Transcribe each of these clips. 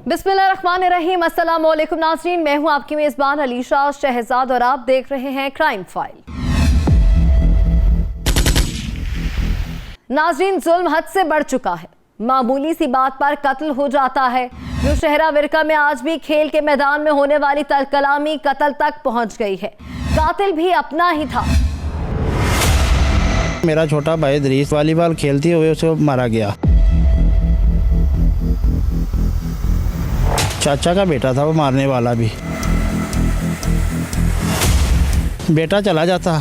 बिस्मिल्लाहिर्रहमानिर्रहीम, अस्सलाम वालेकुम नाज़रीन, मैं हूं आपकी मेज़बान अलीशा शहजाद और आप देख रहे हैं क्राइम फाइल। नाज़रीन, जुल्म हद से बढ़ चुका है। मामूली सी बात पर कत्ल हो जाता है। जो शहरा विरका में आज भी खेल के मैदान में होने वाली तलकलामी कत्ल तक पहुंच गई है। कातिल भी अपना ही था। मेरा छोटा भाई दरीस वॉलीबॉल खेलते हुए उसे मारा गया। चाचा का बेटा था वो मारने वाला भी। बेटा चला जाता,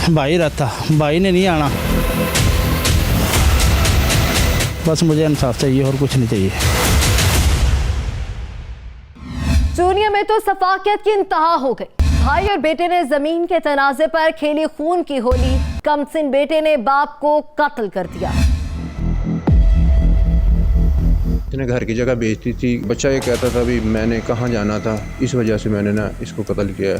भाई रहता, भाई ने नहीं आना। बस मुझे इंसाफ चाहिए और कुछ नहीं चाहिए। चूनिया में तो सफाकियत की इंतहा हो गई। भाई और बेटे ने जमीन के तनाजे पर खेली खून की होली। कमसिन बेटे ने बाप को कत्ल कर दिया। इसने घर की जगह बेचती थी। बच्चा ये कहता था भी मैंने कहाँ जाना था, इस वजह से मैंने ना इसको कत्ल किया है।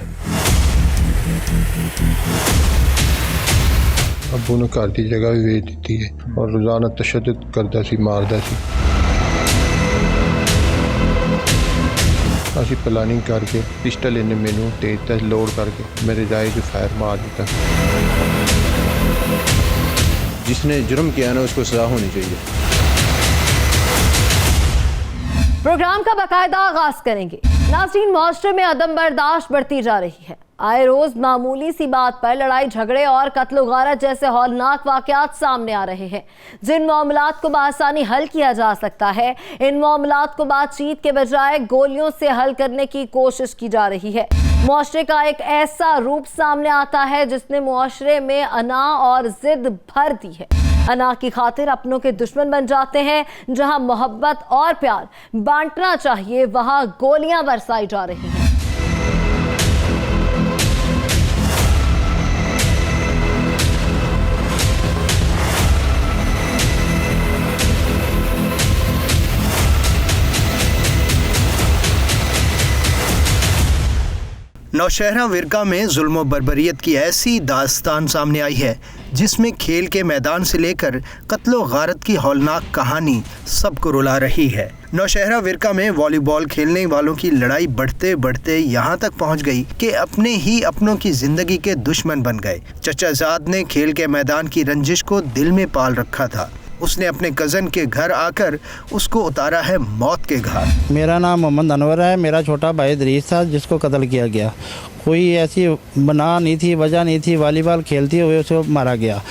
अबू ने घर की जगह भी बेच दी है और रोजाना तशद्दुद करता सी, मारदा सी। असी प्लानिंग करके पिस्टल इन्हें मैनू तेज लोड करके मेरे जाए जो फायर मार दिता। जिसने जुर्म किया ना उसको सजा होनी चाहिए। प्रोग्राम का बाकायदा आगाज करेंगे। नाज़रीन, मुआशरे में अदम बर्दाश्त बढ़ती जा रही है। आए रोज मामूली सी बात पर लड़ाई झगड़े और कत्ल गारत जैसे हौलनाक वाकयात सामने आ रहे हैं। जिन मामलात को बआसानी हल किया जा सकता है, इन मामलात को बातचीत के बजाय गोलियों से हल करने की कोशिश की जा रही है। मुआशरे का एक ऐसा रूप सामने आता है जिसने मुआशरे में अना और जिद भर दी है। अना की खातिर अपनों के दुश्मन बन जाते हैं। जहां मोहब्बत और प्यार बांटना चाहिए, वहां गोलियां बरसाई जा रही हैं। नौशहरा विरका में जुल्म बर्बरियत की ऐसी दास्तान सामने आई है जिसमें खेल के मैदान से लेकर कत्लो गारत की हौलनाक कहानी सबको रुला रही है। नौशहरा विरका में वॉलीबॉल खेलने वालों की लड़ाई बढ़ते बढ़ते यहाँ तक पहुँच गई कि अपने ही अपनों की जिंदगी के दुश्मन बन गए। चचा जाद ने खेल के मैदान की रंजिश को दिल में पाल रखा था। उसने अपने कज़न के घर आकर उसको उतारा है मौत के घाट। मेरा नाम मोहम्मद अनवर है। मेरा छोटा भाई दरीस था जिसको कत्ल किया गया। कोई ऐसी बना नहीं थी, वजह नहीं थी। वॉलीबॉल खेलते हुए उसे मारा गया।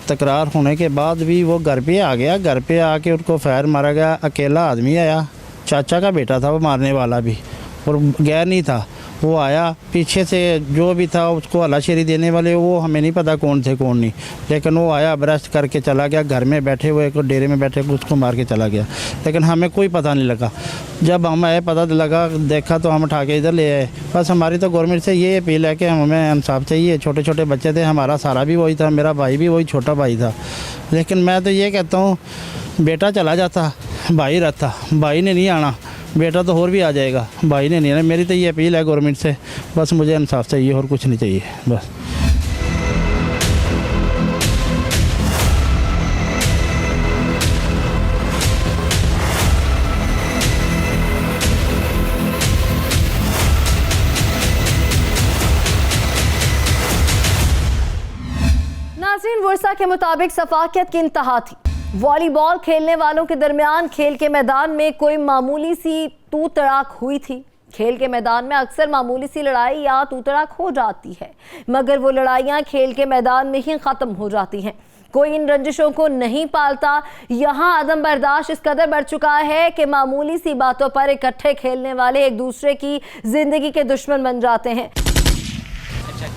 तकरार होने के बाद भी वो घर पे आ गया। घर पे आके उनको फायर मारा गया। अकेला आदमी आया, चाचा का बेटा था वो मारने वाला भी, और गैर नहीं था। वो आया पीछे से, जो भी था उसको हलाशेरी देने वाले, वो हमें नहीं पता कौन थे कौन नहीं, लेकिन वो आया, अरेस्ट करके चला गया। घर में बैठे हुए को डेरे में बैठे उसको मार के चला गया, लेकिन हमें कोई पता नहीं लगा। जब हम आए पता लगा, देखा तो हम उठा के इधर ले आए। बस हमारी तो गवर्नमेंट से ये अपील है कि हमें इंसाफ चाहिए। छोटे छोटे बच्चे थे, हमारा सारा भी वही था, मेरा भाई भी वही छोटा भाई था। लेकिन मैं तो ये कहता हूँ, बेटा चला जाता, भाई रहता, भाई ने नहीं आना। बेटा तो और भी आ जाएगा, भाई ने नहीं आना। मेरी तो ये अपील है गवर्नमेंट से, बस मुझे इंसाफ चाहिए और कुछ नहीं चाहिए बस। नाज़रीन, वर्षा के मुताबिक सफाकियत की इंतहा थी। वॉलीबॉल खेलने वालों के दरमियान खेल के मैदान में कोई मामूली सी तू तड़ाक हुई थी। खेल के मैदान में अक्सर मामूली सी लड़ाई या तू तड़ाक हो जाती है, मगर वो लड़ाइयाँ खेल के मैदान में ही ख़त्म हो जाती हैं। कोई इन रंजिशों को नहीं पालता। यहाँ अदम बर्दाश्त इस कदर बढ़ चुका है कि मामूली सी बातों पर इकट्ठे खेलने वाले एक दूसरे की ज़िंदगी के दुश्मन बन जाते हैं।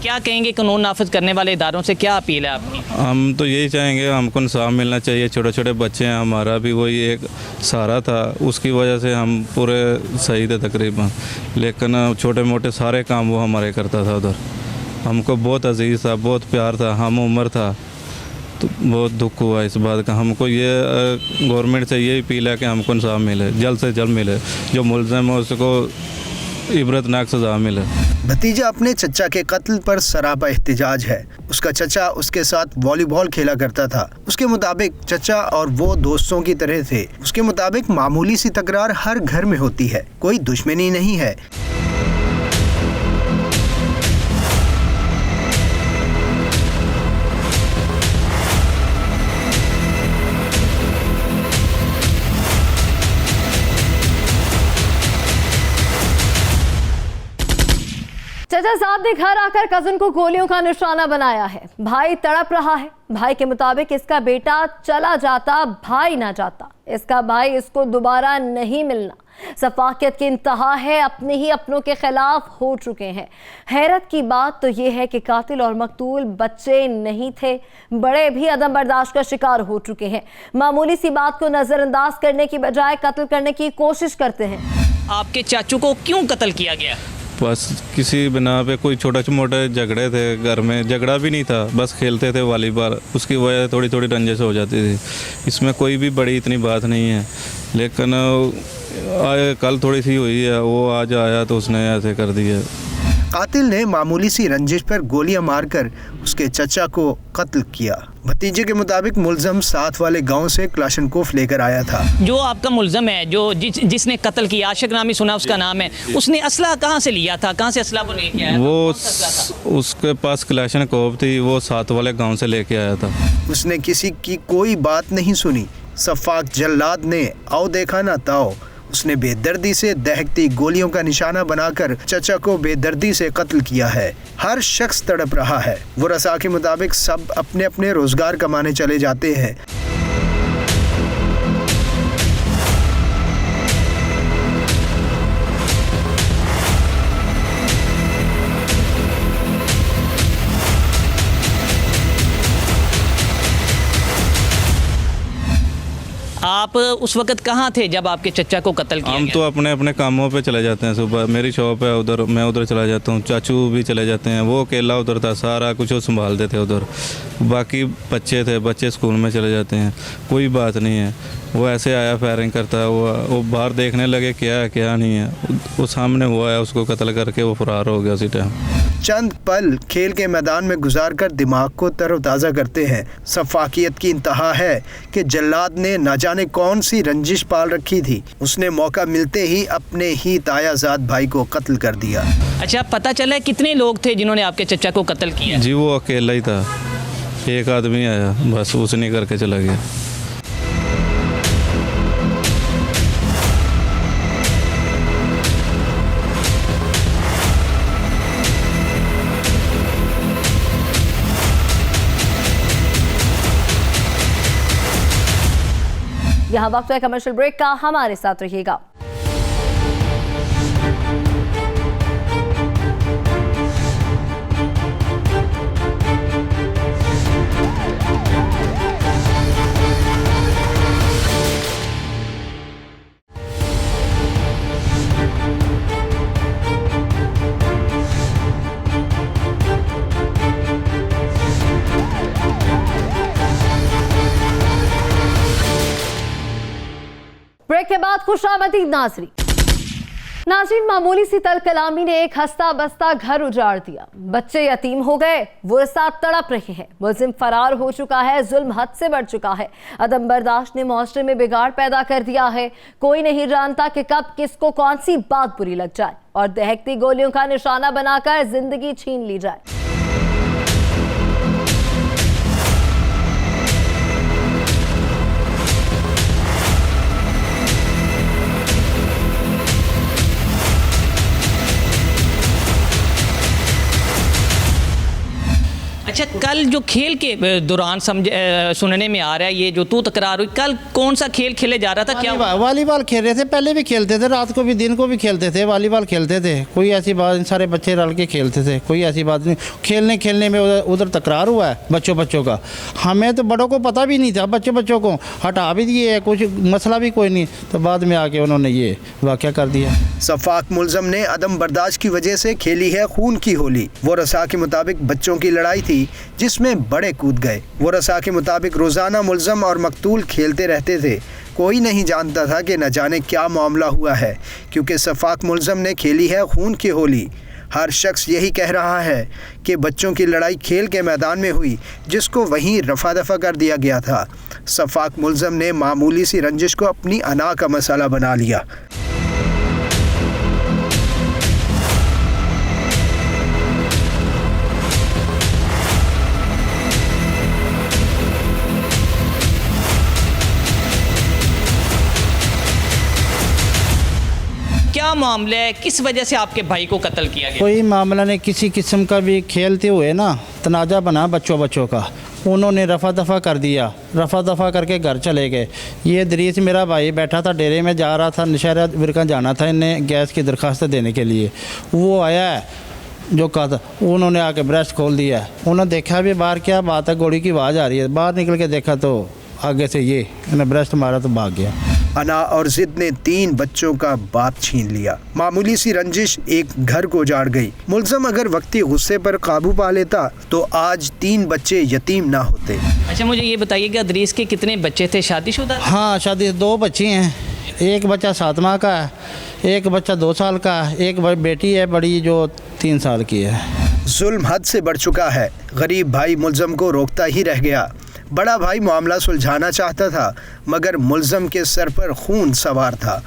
क्या कहेंगे कानून नाफिज करने वाले इदारों से, क्या अपील है आपकी? हम तो यही चाहेंगे, हमको इंसाफ मिलना चाहिए। छोटे छोटे बच्चे हैं, हमारा भी वही एक सहारा था, उसकी वजह से हम पूरे सही थे तकरीबन, लेकिन छोटे मोटे सारे काम वो हमारे करता था उधर। हमको बहुत अजीज़ था, बहुत प्यार था, हम उम्र था, तो बहुत दुख हुआ इस बात का। हमको ये गवर्नमेंट से ये अपील है कि हमको इंसाफ मिले, जल्द से जल्द मिले। जो मुलज़िम है उसको इबरतनाक सज़ा मिले। भतीजा अपने चचा के कत्ल पर सरापा एहतिजाज है। उसका चचा उसके साथ वॉलीबॉल खेला करता था। उसके मुताबिक चचा और वो दोस्तों की तरह थे। उसके मुताबिक मामूली सी तकरार हर घर में होती है, कोई दुश्मनी नहीं है। चाचा साहब ने घर आकर कजन को गोलियों का निशाना बनाया है। भाई तड़प रहा है। भाई के मुताबिक इसका बेटा चला जाता, भाई ना जाता। इसका भाई इसको दोबारा नहीं मिलना। सफाकियत की इंतहा है, अपने ही अपनों के खिलाफ हो चुके हैं। हैरत की बात तो ये है कि कातिल और मकतूल बच्चे नहीं थे, बड़े भी अदम बर्दाश्त का शिकार हो चुके हैं। मामूली सी बात को नजरअंदाज करने की बजाय कत्ल करने की कोशिश करते हैं। आपके चाचू को क्यों कत्ल किया गया? बस किसी बिना पे कोई छोटे मोटे झगड़े थे घर में। झगड़ा भी नहीं था, बस खेलते थे वॉलीबॉल, उसकी वजह थोड़ी थोड़ी रंजिश हो जाती थी। इसमें कोई भी बड़ी इतनी बात नहीं है। लेकिन कल थोड़ी सी हुई है, वो आज आया तो उसने ऐसे कर दिया। कातिल ने मामूली सी रंजिश पर गोलियां मारकर उसके चचा को कत्ल किया। भतीजे के मुताबिक मुल्जम साथ वाले गांव से क्लाशनकोफ लेकर आया था। जो आपका मुल्जम है, जो जिसने कत्ल किया, आशिक नामी सुना उसका नाम है, उसने असला कहाँ से लिया था? कहाँ से असला वो लेके आया? वो उसके पास क्लाशनकोफ थी, वो साथ वाले गांव से लेके आया था। उसने किसी की कोई बात नहीं सुनी। सफाक जल्लाद ने आओ देखा ना ताओ। उसने बेदर्दी से दहकती गोलियों का निशाना बनाकर चचा को बेदर्दी से कत्ल किया है। हर शख्स तड़प रहा है। वो रसा के मुताबिक सब अपने अपने रोजगार कमाने चले जाते हैं। आप उस वक्त कहाँ थे जब आपके चचा को कत्ल किया हम गया? तो अपने अपने कामों पे चले जाते हैं। सुबह मेरी शॉप है उधर, मैं उधर चला जाता हूँ। चाचू भी चले जाते हैं, वो अकेला उधर था, सारा कुछ वो संभालते थे उधर। बाकी बच्चे थे, बच्चे स्कूल में चले जाते हैं, कोई बात नहीं है। वो ऐसे आया, फायरिंग करता है। वो बाहर देखने लगे क्या है क्या नहीं है। वो सामने हुआ है, उसको कत्ल करके वो फरार हो गया उसी टाइम। चंद पल खेल के मैदान में गुजारकर दिमाग को तरोताज़ा करते हैं। सफाकियत की इंतहा है कि जल्लाद ने न जाने कौन सी रंजिश पाल रखी थी। उसने मौका मिलते ही अपने ही तायाजाद भाई को कत्ल कर दिया। अच्छा, पता चला कितने लोग थे जिन्होंने आपके चचा को कत्ल किया? जी वो अकेला ही था, एक आदमी आया, बस उसने करके चला गया। यहाँ वक्त है कमर्शियल ब्रेक का, हमारे साथ रहिएगा। ब्रेक के बाद खुशामदीद नाज़रीन, मामूली सी तल कलामी ने एक हंसता बसता घर उजाड़ दिया। बच्चे यतीम हो गए, वो साथ तड़प रहे हैं। मुल्जिम फरार हो चुका है, जुल्म हद से बढ़ चुका है। अदम बर्दाश्त ने मुआशरे में बिगाड़ पैदा कर दिया है। कोई नहीं जानता कि कब किसको कौन सी बात बुरी लग जाए और दहकती गोलियों का निशाना बनाकर जिंदगी छीन ली जाए। अच्छा, कल जो खेल के दौरान सुनने में आ रहा है, ये जो तू तकरार हुई, कल कौन सा खेल खेले जा रहा था? क्या वॉलीबॉल खेल रहे थे। पहले भी खेलते थे, रात को भी दिन को भी खेलते थे, वॉलीबॉल खेलते थे। कोई ऐसी बात, सारे बच्चे रल के खेलते थे, कोई ऐसी बात नहीं। खेलने में उधर तकरार हुआ है बच्चों का। हमें तो बड़ों को पता भी नहीं था, बच्चों को हटा भी दिए है, कुछ मसला भी कोई नहीं। तो बाद में आके उन्होंने ये वाक़या कर दिया। सफाक मुल्ज़म ने अदम बर्दाश्त की वजह से खेली है खून की होली। वो रसा के मुताबिक बच्चों की लड़ाई थी जिसमें बड़े कूद गए। वो रसा के मुताबिक रोजाना मुल्ज़म और मकतूल खेलते रहते थे। कोई नहीं जानता था कि न जाने क्या मामला हुआ है, क्योंकि सफाक मुल्ज़म ने खेली है खून की होली। हर शख्स यही कह रहा है कि बच्चों की लड़ाई खेल के मैदान में हुई, जिसको वहीं रफा दफा कर दिया गया था। सफाक मुल्ज़म ने मामूली सी रंजिश को अपनी अना का मसाला बना लिया। क्या मामला है, किस वजह से आपके भाई को कत्ल किया गया? कोई मामला नहीं, किसी किस्म का भी खेलते हुए ना तनाज़ा बना बच्चों का, उन्होंने रफा दफा कर दिया, रफा दफा करके घर चले गए। ये दरीस मेरा भाई बैठा था, डेरे में जा रहा था, नौशहरा विरका जाना था इन्हें गैस की दरख्वास्त देने के लिए। वो आया है जो कहा था, उन्होंने आके ब्रेस्ट खोल दिया है। उन्होंने देखा भी बाहर क्या बात है, गोली की आवाज़ आ रही है। बाहर निकल के देखा तो आगे से ये इन्हें ब्रेस्ट मारा तो भाग गया। अना और जिद ने 3 बच्चों का बाप छीन लिया। मामूली सी रंजिश एक घर को उजाड़ गई। मुल्ज़म अगर वक्ती गुस्से पर काबू पा लेता तो आज 3 बच्चे यतीम ना होते। अच्छा, मुझे ये बताइएगा, दरीस के कितने बच्चे थे, शादीशुदा? हाँ, शादी 2 बच्ची हैं। एक बच्चा 7 माह का है, एक बच्चा 2 साल का है, एक बेटी है बड़ी जो 3 साल की है। जुल्म हद से बढ़ चुका है। गरीब भाई मुल्ज़म को रोकता ही रह गया। बड़ा भाई मामला सुलझाना चाहता था, मगर मुल्ज़म के सर पर खून सवार था।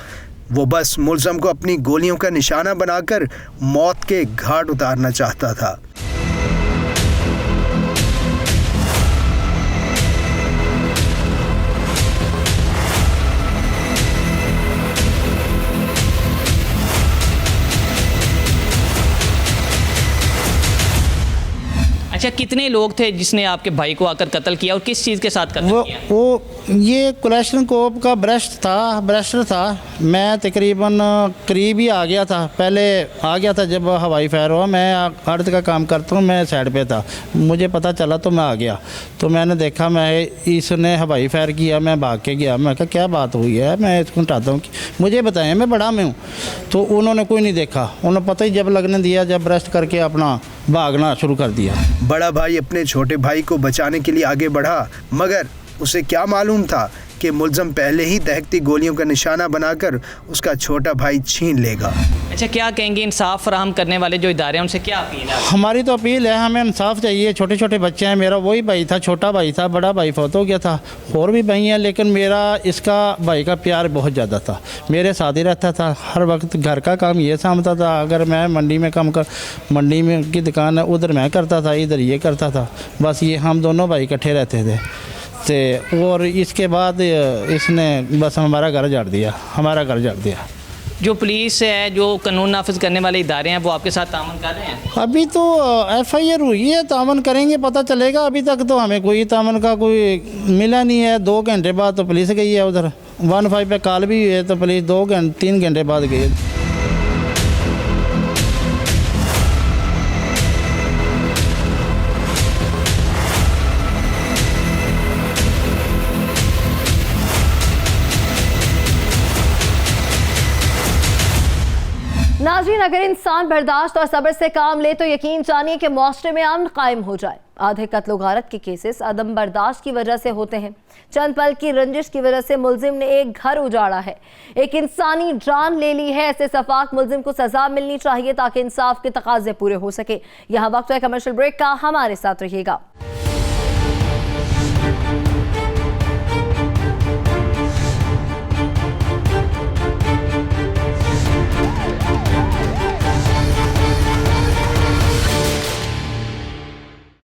वो बस मुल्ज़म को अपनी गोलियों का निशाना बनाकर मौत के घाट उतारना चाहता था। अच्छा, कितने लोग थे जिसने आपके भाई को आकर कत्ल किया और किस चीज़ के साथ कत्ल किया? वो ये क्लैशनकोप का ब्रेस्टर था। मैं तकरीबन करीब ही आ गया था, पहले आ गया था जब हवाई फायर हुआ। मैं अर्थ का काम करता हूँ, मैं साइड पे था, मुझे पता चला तो मैं आ गया। तो मैंने देखा इसने हवाई फायर किया, मैं भाग के गया। मैं कहा क्या बात हुई है, मैं इसको हटाता हूँ, मुझे बताएं, मैं बड़ा में हूँ। तो उन्होंने कोई नहीं देखा, उन्होंने पता ही जब लगने दिया, जब ब्रेस्ट करके अपना भागना शुरू कर दिया। बड़ा भाई अपने छोटे भाई को बचाने के लिए आगे बढ़ा, मगर उसे क्या मालूम था कि मुल्ज़म पहले ही दहकती गोलियों का निशाना बनाकर उसका छोटा भाई छीन लेगा। अच्छा, क्या कहेंगे इंसाफ फराहम करने वाले जो इदारे हैं उनसे क्या अपील है? हमारी तो अपील है, हमें इंसाफ चाहिए। छोटे छोटे बच्चे हैं, मेरा वही भाई था, छोटा भाई था, बड़ा भाई फौत हो गया था, और भी भाई हैं, लेकिन मेरा इसका भाई का प्यार बहुत ज़्यादा था, मेरे साथ ही रहता था, हर वक्त घर का काम ये सामता था। अगर मैं मंडी में मंडी में की दुकान है, उधर मैं करता था, इधर ये करता था, बस ये हम दोनों भाई इकट्ठे रहते थे। और इसके बाद इसने बस हमारा घर उजाड़ दिया। जो पुलिस है, जो कानून नाफिज करने वाले इदारे हैं, वो आपके साथ तामन कर रहे हैं? अभी तो FIR हुई है, तामन करेंगे, पता चलेगा। अभी तक तो हमें कोई तामन का कोई मिला नहीं है। 2 घंटे बाद तो पुलिस गई है उधर, 15 पे कॉल भी हुई है तो पुलिस 3 घंटे बाद गई है। नाज़रीन, अगर इंसान बर्दाश्त और सब्र से काम ले तो यकीन जानिए कि मुआशरे में अमन कायम हो जाए। आधे कत्ल गारत के केसेस अदम बर्दाश्त की वजह से होते हैं। चंद पल की रंजिश की वजह से मुल्जिम ने एक घर उजाड़ा है, एक इंसानी जान ले ली है। ऐसे सफाक मुल्जिम को सजा मिलनी चाहिए ताकि इंसाफ के तकाजे पूरे हो सके। यहाँ वक्त है कमर्शियल ब्रेक का, हमारे साथ रहिएगा।